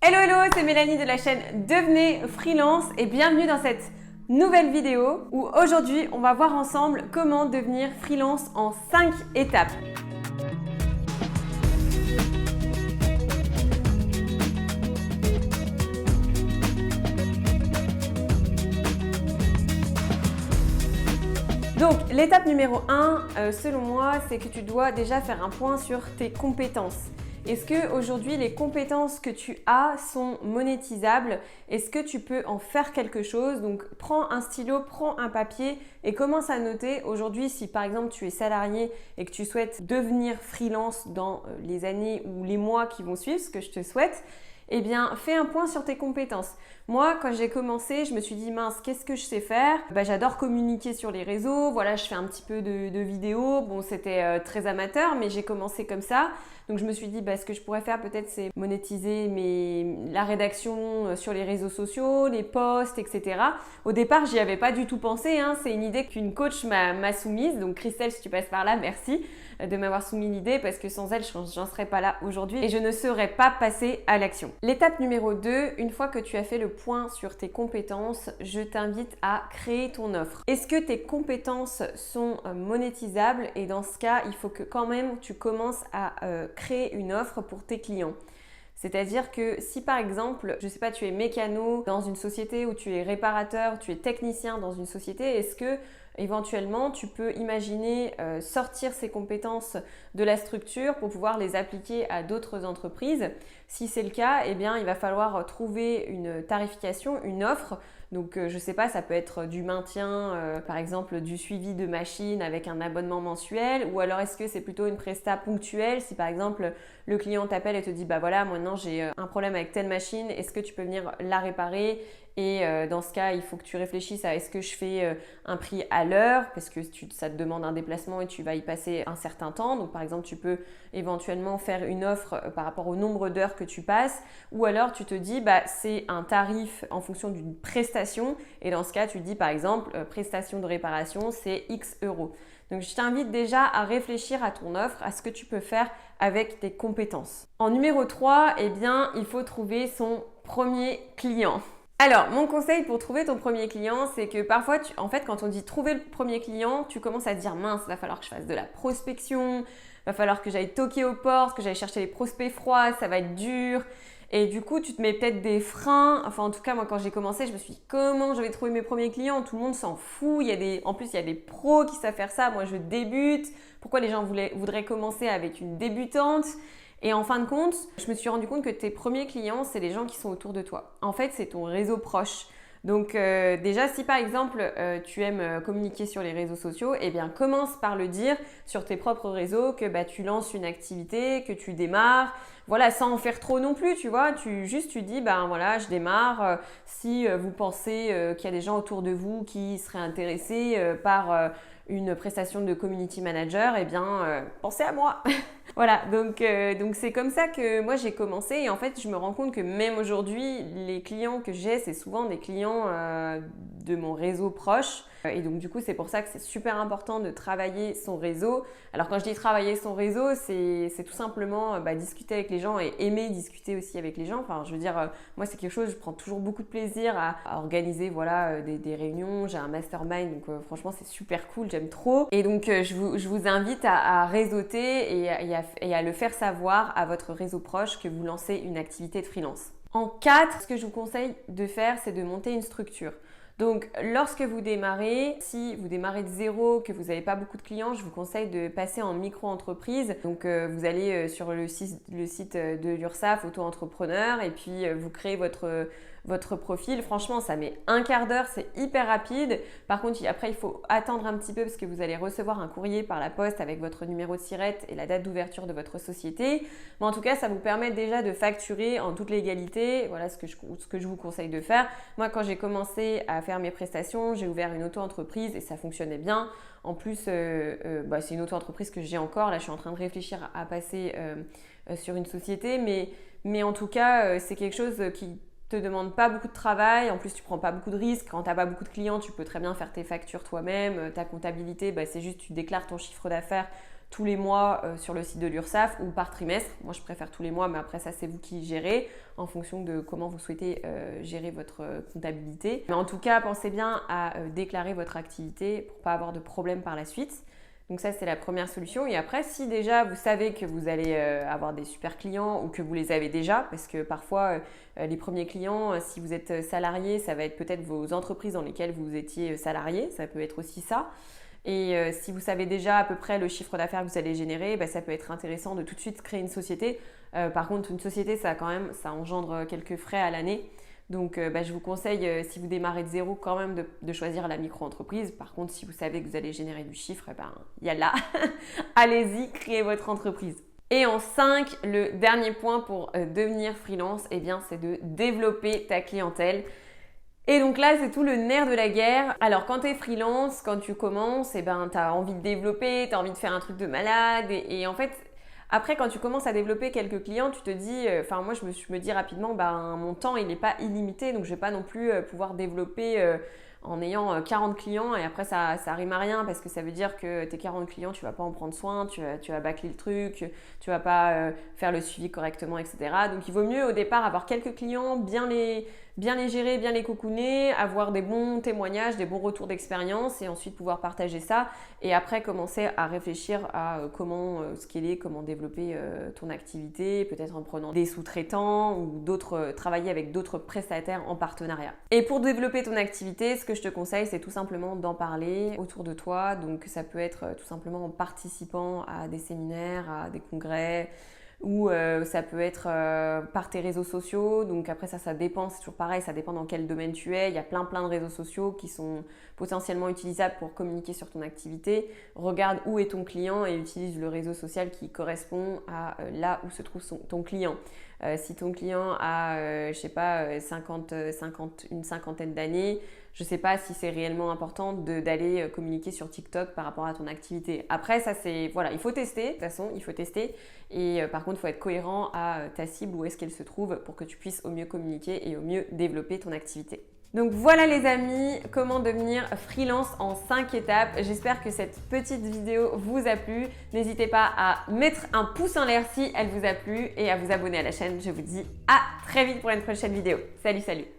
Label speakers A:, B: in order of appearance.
A: Hello hello, c'est Mélanie de la chaîne Devenez Freelance et bienvenue dans cette nouvelle vidéo où aujourd'hui on va voir ensemble comment devenir freelance en 5 étapes. Donc l'étape numéro 1, selon moi, c'est que tu dois déjà faire un point sur tes compétences. Est-ce que aujourd'hui les compétences que tu as sont monétisables? Est-ce que tu peux en faire quelque chose? Donc prends un stylo, prends un papier et commence à noter aujourd'hui si par exemple tu es salarié et que tu souhaites devenir freelance dans les années ou les mois qui vont suivre, ce que je te souhaite. Eh bien, fais un point sur tes compétences. Moi, quand j'ai commencé, je me suis dit, mince, qu'est-ce que je sais faire? J'adore communiquer sur les réseaux, voilà, je fais un petit peu de vidéos. Bon, c'était très amateur, mais j'ai commencé comme ça. Donc, je me suis dit, ce que je pourrais faire peut-être, c'est monétiser la rédaction sur les réseaux sociaux, les posts, etc. Au départ, j'y avais pas du tout pensé, hein. C'est une idée qu'une coach m'a soumise. Donc, Christelle, si tu passes par là, merci de m'avoir soumis l'idée parce que sans elle, j'en serais pas là aujourd'hui et je ne serais pas passée à l'action. L'étape numéro 2, une fois que tu as fait le point sur tes compétences, je t'invite à créer ton offre. Est-ce que tes compétences sont monétisables? Et dans ce cas, il faut que quand même tu commences à créer une offre pour tes clients. C'est-à-dire que si par exemple, je sais pas, tu es mécano dans une société ou tu es réparateur, tu es technicien dans une société, est-ce que éventuellement tu peux imaginer sortir ces compétences de la structure pour pouvoir les appliquer à d'autres entreprises? Si c'est le cas, eh bien il va falloir trouver une tarification, une offre. Donc je sais pas, ça peut être du maintien, par exemple du suivi de machines avec un abonnement mensuel, ou alors est-ce que c'est plutôt une presta ponctuelle? Si par exemple le client t'appelle et te dit voilà, maintenant j'ai un problème avec telle machine, est-ce que tu peux venir la réparer? Et dans ce cas, il faut que tu réfléchisses à est-ce que je fais un prix à l'heure parce que ça te demande un déplacement et tu vas y passer un certain temps. Donc par exemple, tu peux éventuellement faire une offre par rapport au nombre d'heures que tu passes, ou alors tu te dis c'est un tarif en fonction d'une prestation et dans ce cas, tu dis par exemple prestation de réparation, c'est X euros. Donc je t'invite déjà à réfléchir à ton offre, à ce que tu peux faire avec tes compétences. En numéro 3, eh bien, il faut trouver son premier client. Alors, mon conseil pour trouver ton premier client, c'est que parfois, quand on dit trouver le premier client, tu commences à te dire mince, va falloir que je fasse de la prospection, va falloir que j'aille toquer aux portes, que j'aille chercher les prospects froids, ça va être dur. Et du coup, tu te mets peut-être des freins. Enfin, en tout cas, moi, quand j'ai commencé, je me suis dit comment je vais trouver mes premiers clients? Tout le monde s'en fout. En plus, il y a des pros qui savent faire ça. Moi, je débute. Pourquoi les gens voudraient commencer avec une débutante? Et en fin de compte, je me suis rendu compte que tes premiers clients, c'est les gens qui sont autour de toi. En fait, c'est ton réseau proche. Donc déjà, si par exemple tu aimes communiquer sur les réseaux sociaux, eh bien commence par le dire sur tes propres réseaux que tu lances une activité, que tu démarres. Voilà, sans en faire trop non plus, tu vois. Tu dis, voilà, je démarre. Si vous pensez qu'il y a des gens autour de vous qui seraient intéressés par une prestation de community manager, eh bien, pensez à moi. Voilà, donc c'est comme ça que moi j'ai commencé et en fait je me rends compte que même aujourd'hui les clients que j'ai c'est souvent des clients de mon réseau proche et donc du coup c'est pour ça que c'est super important de travailler son réseau. Alors quand je dis travailler son réseau c'est tout simplement discuter avec les gens et aimer discuter aussi avec les gens. Enfin je veux dire moi c'est quelque chose, je prends toujours beaucoup de plaisir à organiser des réunions, j'ai un mastermind donc franchement c'est super cool, j'aime trop et donc je vous invite à réseauter et à le faire savoir à votre réseau proche que vous lancez une activité de freelance. En 4, ce que je vous conseille de faire, c'est de monter une structure. Donc, lorsque vous démarrez, si vous démarrez de zéro, que vous n'avez pas beaucoup de clients, je vous conseille de passer en micro-entreprise. Donc, vous allez sur le site de l'URSSAF, auto-entrepreneur, et puis vous créez votre profil. Franchement, ça met un quart d'heure, c'est hyper rapide. Par contre, après, il faut attendre un petit peu parce que vous allez recevoir un courrier par la poste avec votre numéro de SIRET et la date d'ouverture de votre société. Mais en tout cas, ça vous permet déjà de facturer en toute légalité. Voilà ce que je vous conseille de faire. Moi, quand j'ai commencé à faire mes prestations, j'ai ouvert une auto-entreprise et ça fonctionnait bien. En plus, c'est une auto-entreprise que j'ai encore. Là, je suis en train de réfléchir à passer sur une société. Mais en tout cas, c'est quelque chose qui te demande pas beaucoup de travail, en plus tu prends pas beaucoup de risques, quand t'as pas beaucoup de clients tu peux très bien faire tes factures toi-même, ta comptabilité c'est juste tu déclares ton chiffre d'affaires, tous les mois sur le site de l'URSSAF ou par trimestre. Moi, je préfère tous les mois, mais après ça, c'est vous qui gérez en fonction de comment vous souhaitez gérer votre comptabilité. Mais en tout cas, pensez bien à déclarer votre activité pour ne pas avoir de problème par la suite. Donc ça, c'est la première solution. Et après, si déjà vous savez que vous allez avoir des super clients ou que vous les avez déjà, parce que parfois, les premiers clients, si vous êtes salarié, ça va être peut-être vos entreprises dans lesquelles vous étiez salarié. Ça peut être aussi ça. Et si vous savez déjà à peu près le chiffre d'affaires que vous allez générer, ça peut être intéressant de tout de suite créer une société. Par contre, une société, ça engendre quelques frais à l'année. Donc, je vous conseille, si vous démarrez de zéro, quand même de choisir la micro-entreprise. Par contre, si vous savez que vous allez générer du chiffre, yallah, allez-y, créez votre entreprise. Et en 5, le dernier point pour devenir freelance, c'est de développer ta clientèle. Et donc là, c'est tout le nerf de la guerre. Alors, quand tu es freelance, quand tu commences, tu as envie de développer, tu as envie de faire un truc de malade. Et en fait, après, quand tu commences à développer quelques clients, tu te dis, moi je me dis rapidement, mon temps il n'est pas illimité, donc je ne vais pas non plus pouvoir développer en ayant 40 clients et après ça rime à rien parce que ça veut dire que tes 40 clients, tu ne vas pas en prendre soin, tu vas bâcler le truc, tu ne vas pas faire le suivi correctement, etc. Donc il vaut mieux au départ avoir quelques clients, bien les gérer, bien les cocooner, avoir des bons témoignages, des bons retours d'expérience et ensuite pouvoir partager ça et après commencer à réfléchir à comment scaler, comment développer ton activité, peut-être en prenant des sous-traitants ou travailler avec d'autres prestataires en partenariat. Et pour développer ton activité, ce que je te conseille, c'est tout simplement d'en parler autour de toi. Donc ça peut être tout simplement en participant à des séminaires, à des congrès, ou ça peut être par tes réseaux sociaux. Donc après ça dépend, c'est toujours pareil, ça dépend dans quel domaine tu es. Il y a plein de réseaux sociaux qui sont potentiellement utilisables pour communiquer sur ton activité. Regarde où est ton client et utilise le réseau social qui correspond à là où se trouve ton client. Si ton client a, une cinquantaine d'années, je ne sais pas si c'est réellement important d'aller communiquer sur TikTok par rapport à ton activité. Après, il faut tester, de toute façon, il faut tester. Et par contre, il faut être cohérent à ta cible, où est-ce qu'elle se trouve pour que tu puisses au mieux communiquer et au mieux développer ton activité. Donc voilà les amis, comment devenir freelance en 5 étapes. J'espère que cette petite vidéo vous a plu. N'hésitez pas à mettre un pouce en l'air si elle vous a plu et à vous abonner à la chaîne. Je vous dis à très vite pour une prochaine vidéo. Salut!